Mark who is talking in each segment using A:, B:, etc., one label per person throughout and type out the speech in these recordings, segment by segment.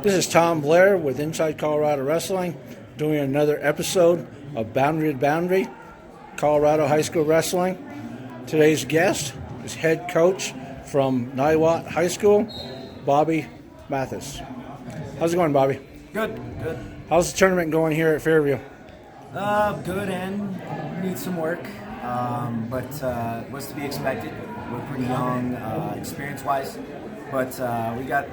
A: This is Tom Blair with Inside Colorado Wrestling, doing another episode of Boundary to Boundary, Colorado High School Wrestling. Today's guest is head coach from Niwot High School, Bobby Matthews. How's it going, Bobby?
B: Good.
A: How's the tournament going here at Fairview?
B: Good, and need some work, but was to be expected. We're pretty young, experience-wise, but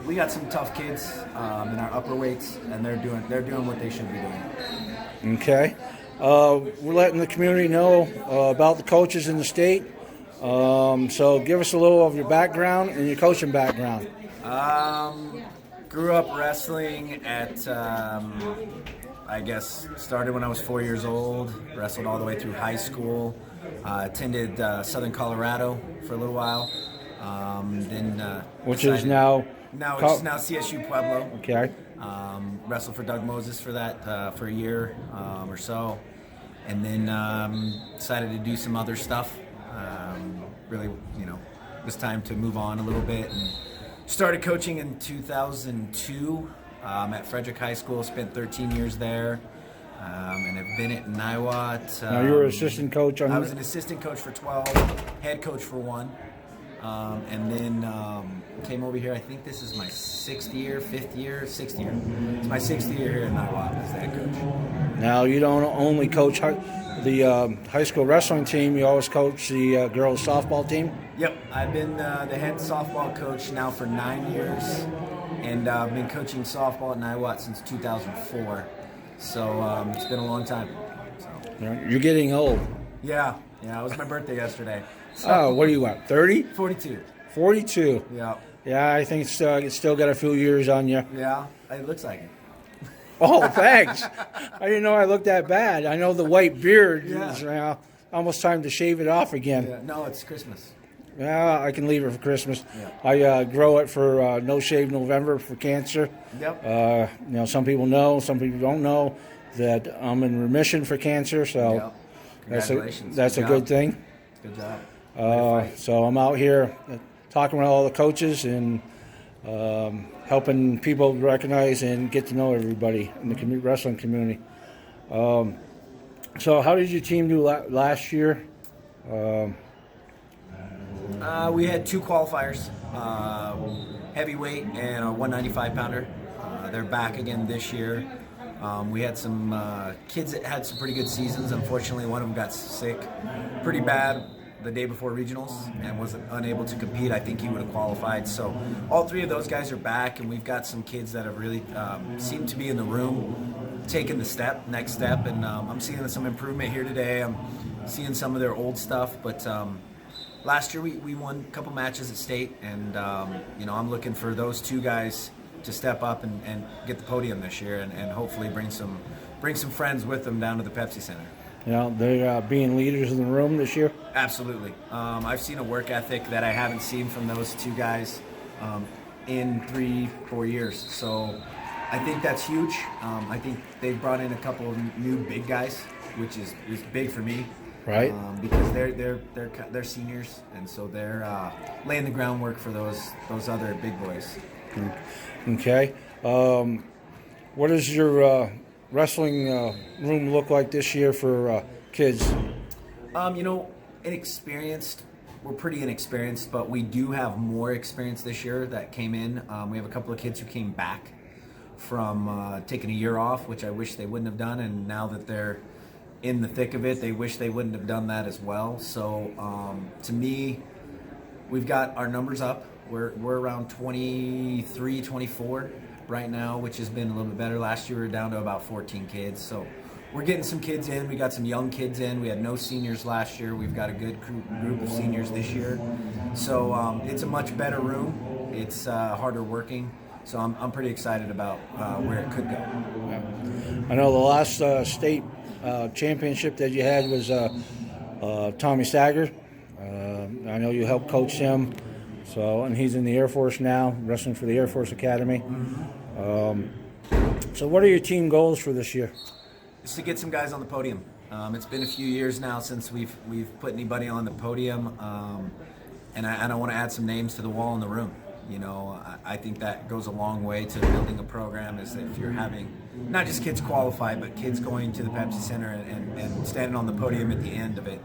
B: we got some tough kids in our upper weights, and they're doing what they should be doing.
A: Okay, we're letting the community know about the coaches in the state. So give us a little of your background and your coaching background.
B: Grew up wrestling at, I guess, started when I was 4 years old, wrestled all the way through high school, attended Southern Colorado for a little while,
A: Which is now
B: CSU Pueblo.
A: Okay.
B: Wrestled for Doug Moses for that for a year or so, and then decided to do some other stuff. Really, it was time to move on a little bit, and started coaching in 2002 at Frederick High School. Spent 13 years there, and have been at Niwot.
A: Now you were assistant coach on.
B: I was an assistant coach for 12, head coach for 1, and then came over here. I think this is my 6th year. It's my 6th year here at Niwot as the head coach.
A: Now you don't only coach the high school wrestling team, you always coach the girls softball team?
B: Yep, I've been the head softball coach now for 9 years, and I've been coaching softball at Niwot since 2004, so it's been a long time. So.
A: You're getting old.
B: Yeah, it was my birthday yesterday. So,
A: oh, what do you want, 30?
B: 42.
A: 42?
B: Yeah.
A: Yeah, I think it's still got a few years on you.
B: Yeah, it looks like it.
A: Oh, thanks. I didn't know I looked that bad. I know the white beard is almost time to shave it off again.
B: Yeah. No, it's Christmas.
A: Yeah, I can leave it for Christmas.
B: Yeah.
A: I grow it for No Shave November for cancer.
B: Yep.
A: Some people know, some people don't know that I'm in remission for cancer, so
B: yep. Congratulations.
A: that's a good thing.
B: Good job.
A: So I'm out here talking with all the coaches and helping people recognize and get to know everybody in the wrestling community. So how did your team do last year?
B: We had 2 qualifiers, heavyweight and a 195-pounder. They're back again this year. We had some kids that had some pretty good seasons. Unfortunately, one of them got sick pretty bad the day before regionals and was unable to compete. I think he would have qualified. So all 3 of those guys are back, and we've got some kids that have really seemed to be in the room, taking the next step, and I'm seeing some improvement here today. I'm seeing some of their old stuff, but last year we won a couple matches at state, and I'm looking for those 2 guys to step up and get the podium this year, and hopefully bring some friends with them down to the Pepsi Center.
A: They're being leaders in the room this year?
B: Absolutely. I've seen a work ethic that I haven't seen from those 2 guys in 3-4 years. So I think that's huge. I think they've brought in a couple of new big guys, which is big for me.
A: Right.
B: Because they're seniors, and so they're laying the groundwork for those other big boys.
A: Okay. What does your wrestling room look like this year for kids?
B: Inexperienced. We're pretty inexperienced, but we do have more experience this year that came in. We have a couple of kids who came back from taking a year off, which I wish they wouldn't have done, and now that they're in the thick of it, they wish they wouldn't have done that as well. So to me, we've got our numbers up. We're around 23, 24 right now, which has been a little bit better. Last year we were down to about 14 kids. So we're getting some kids in. We got some young kids in. We had no seniors last year. We've got a good group of seniors this year. So it's a much better room. It's harder working. So I'm pretty excited about where it could go.
A: I know the last state championship that you had was Tommy Stagger. I know you helped coach him. And he's in the Air Force now, wrestling for the Air Force Academy. So what are your team goals for this year?
B: Just to get some guys on the podium. It's been a few years now since we've put anybody on the podium, and I want to add some names to the wall in the room. You know, I think that goes a long way to building a program, is if you're having not just kids qualify, but kids going to the Pepsi Center and standing on the podium at the end of it.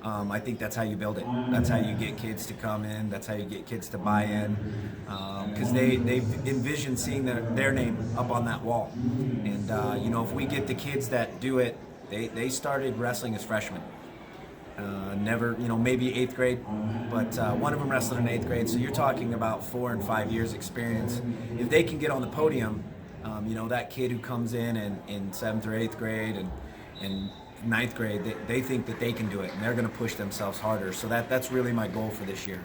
B: I think that's how you build it. That's how you get kids to come in. That's how you get kids to buy in, because they envision seeing their name up on that wall. And you know, if we get the kids that do it, they started wrestling as freshmen. Never, you know, maybe 8th grade, but one of them wrestled in 8th grade. So you're talking about 4 and 5 years experience. If they can get on the podium, you know, that kid who comes in 7th or 8th grade and 9th grade, they think that they can do it, and they're going to push themselves harder. So that's really my goal for this year.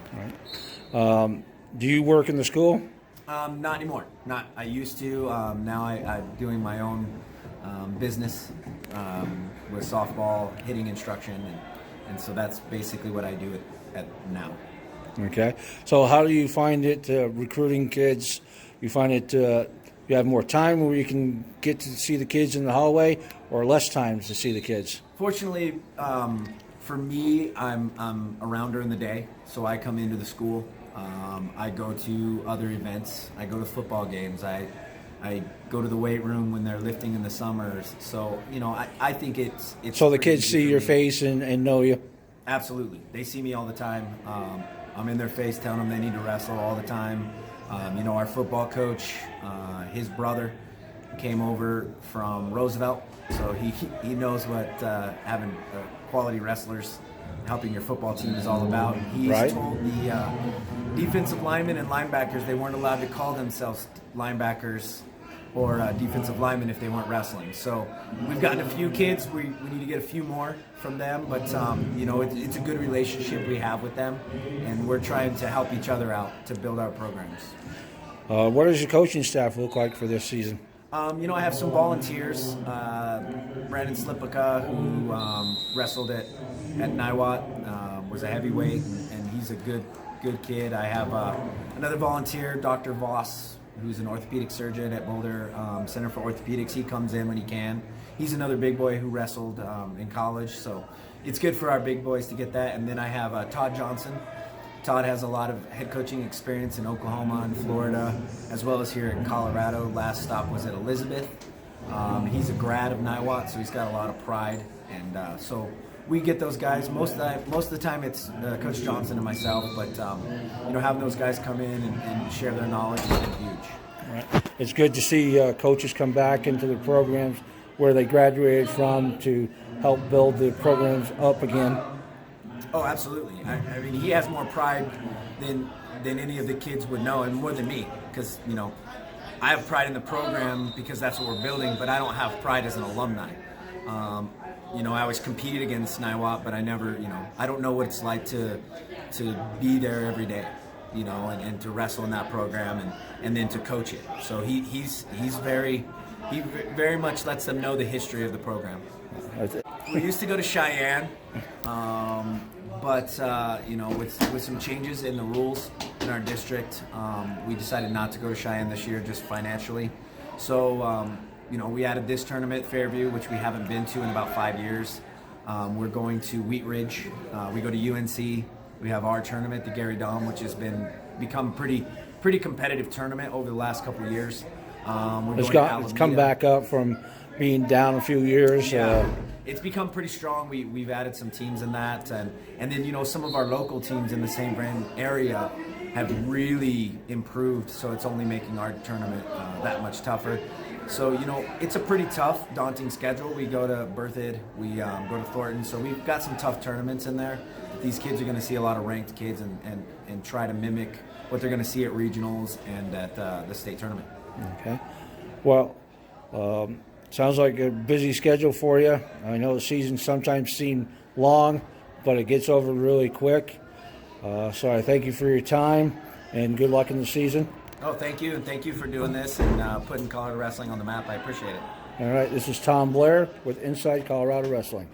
A: All right. Do you work in the school?
B: Not anymore. I used to. Now I'm doing my own business with softball hitting instruction, and so that's basically what I do at now.
A: Okay. So how do you find it recruiting kids? You find it you have more time where you can get to see the kids in the hallway, or less time to see the kids?
B: Fortunately, for me, I'm around during the day, so I come into the school. I go to other events. I go to football games. I go to the weight room when they're lifting in the summers. So, you know, I think it's
A: so the kids see your face and know you?
B: Absolutely. They see me all the time. I'm in their face telling them they need to wrestle all the time. You know, our football coach, his brother came over from Roosevelt, so he knows what having quality wrestlers helping your football team is all about. He's
A: right.
B: told the defensive linemen and linebackers they weren't allowed to call themselves linebackers or defensive linemen if they weren't wrestling. So we've gotten a few kids. We need to get a few more from them, but you know, it's a good relationship we have with them, and we're trying to help each other out to build our programs.
A: What does your coaching staff look like for this season?
B: You know, I have some volunteers. Brandon Slipica, who wrestled at Niwot, was a heavyweight, and he's a good kid. I have another volunteer, Dr. Voss, who's an orthopedic surgeon at Boulder Center for Orthopedics. He comes in when he can. He's another big boy who wrestled in college, so it's good for our big boys to get that. And then I have Todd Johnson. Todd has a lot of head coaching experience in Oklahoma and Florida, as well as here in Colorado. Last stop was at Elizabeth. He's a grad of Niwot, so he's got a lot of pride. And so we get those guys. Most of the time it's Coach Johnson and myself, but you know, having those guys come in and share their knowledge has been huge.
A: Right. It's good to see coaches come back into the programs where they graduated from to help build the programs up again.
B: Oh, absolutely. I mean, he has more pride than any of the kids would know, and more than me, because, you know, I have pride in the program because that's what we're building, but I don't have pride as an alumni. You know, I always competed against Niwot, but I never, you know, I don't know what it's like to be there every day, you know, and to wrestle in that program and then to coach it. So he very much lets them know the history of the program. We used to go to Cheyenne, but you know, with some changes in the rules in our district, we decided not to go to Cheyenne this year, just financially. So you know, we added this tournament, Fairview, which we haven't been to in about 5 years. We're going to Wheat Ridge. We go to UNC. We have our tournament, the Gary Dom, which has become pretty competitive tournament over the last couple of years.
A: It's come back up from being down a few years.
B: Yeah. It's become pretty strong. We've added some teams in that, and then, you know, some of our local teams in the St. Brand area have really improved, so it's only making our tournament that much tougher. So, you know, it's a pretty tough, daunting schedule. We go to Berthoud, we go to Thornton, so we've got some tough tournaments in there. These kids are going to see a lot of ranked kids and try to mimic what they're going to see at regionals and at the state tournament.
A: Okay. Well, sounds like a busy schedule for you. I know the season sometimes seems long, but it gets over really quick. So I thank you for your time, and good luck in the season.
B: Oh, thank you, and thank you for doing this and putting Colorado Wrestling on the map. I appreciate it.
A: All right, this is Tom Blair with Inside Colorado Wrestling.